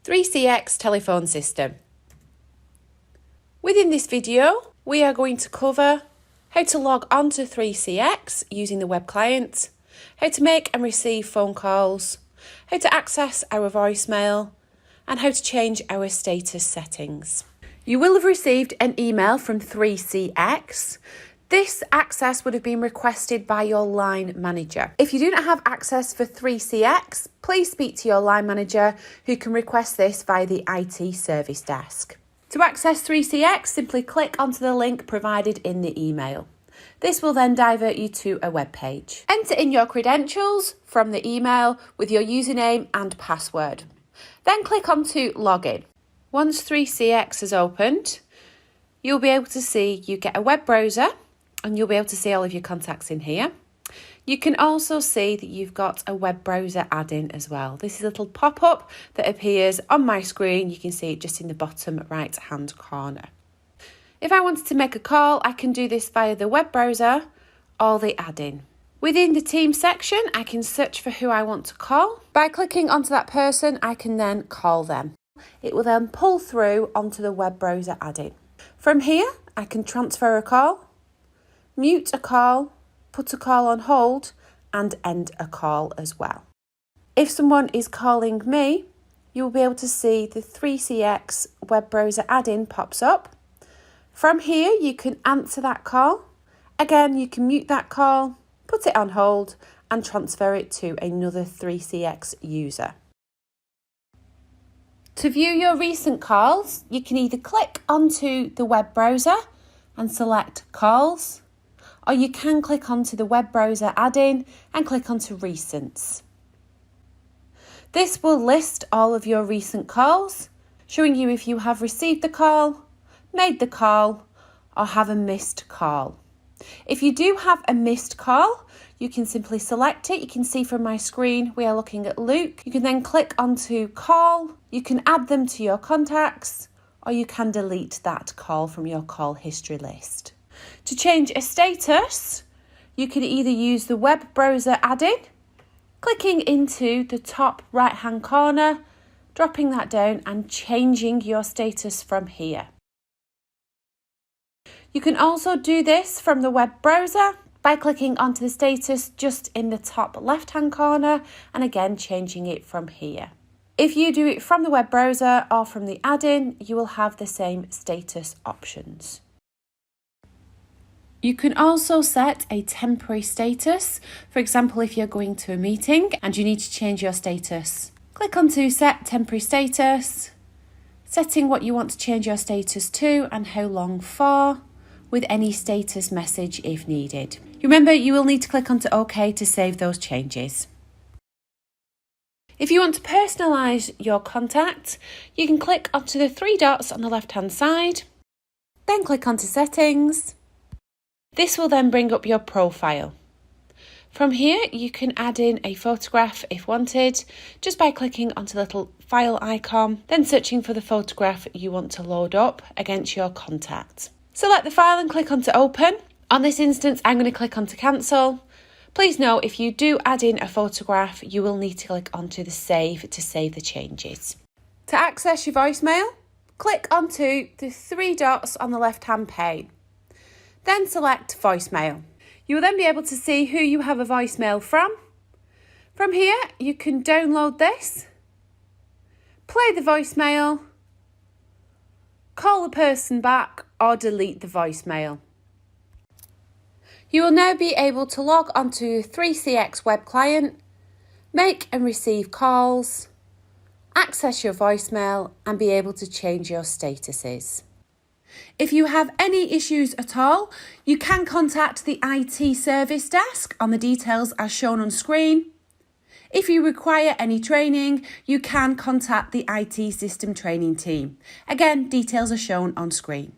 3CX telephone system. Within this video, we are going to cover how to log on to 3CX using the web client, how to make and receive phone calls, how to access our voicemail, and how to change our status settings. You will have received an email from 3CX. This access would have been requested by your line manager. If you do not have access for 3CX, please speak to your line manager who can request this via the IT service desk. To access 3CX, simply click onto the link provided in the email. This will then divert you to a web page. Enter in your credentials from the email with your username and password. Then click onto Login. Once 3CX is opened, you'll be able to see you get a web browser and you'll be able to see all of your contacts in here. You can also see that you've got a web browser add-in as well. This is a little pop-up that appears on my screen. You can see it just in the bottom right-hand corner. If I wanted to make a call, I can do this via the web browser or the add-in. Within the team section, I can search for who I want to call. By clicking onto that person, I can then call them. It will then pull through onto the web browser add-in. From here, I can transfer a call, mute a call, put a call on hold, and end a call as well. If someone is calling me, you will be able to see the 3CX web browser add-in pops up. From here, you can answer that call. Again, you can mute that call, put it on hold, and transfer it to another 3CX user. To view your recent calls, you can either click onto the web browser and select Calls, or you can click onto the web browser add-in and click onto Recents. This will list all of your recent calls, showing you if you have received the call, made the call, or have a missed call. If you do have a missed call, you can simply select it. You can see from my screen, we are looking at Luke. You can then click onto Call. You can add them to your contacts, or you can delete that call from your call history list. To change a status, you can either use the web browser add-in, clicking into the top right-hand corner, dropping that down and changing your status from here. You can also do this from the web browser by clicking onto the status just in the top left-hand corner and again changing it from here. If you do it from the web browser or from the add-in, you will have the same status options. You can also set a temporary status. For example, if you're going to a meeting and you need to change your status, click onto Set Temporary Status, setting what you want to change your status to and how long for, with any status message if needed. Remember, you will need to click onto OK to save those changes. If you want to personalise your contact, you can click onto the three dots on the left-hand side, then click onto Settings. This will then bring up your profile. From here, you can add in a photograph if wanted, just by clicking onto the little file icon, then searching for the photograph you want to load up against your contact. Select the file and click onto Open. On this instance, I'm going to click onto Cancel. Please note, if you do add in a photograph, you will need to click onto the Save to save the changes. To access your voicemail, click onto the three dots on the left-hand pane. Then select Voicemail. You will then be able to see who you have a voicemail from. From here, you can download this, play the voicemail, call the person back, or delete the voicemail. You will now be able to log onto 3CX web client, make and receive calls, access your voicemail, and be able to change your statuses. If you have any issues at all, you can contact the IT service desk on the details as shown on screen. If you require any training, you can contact the IT system training team. Again, details are shown on screen.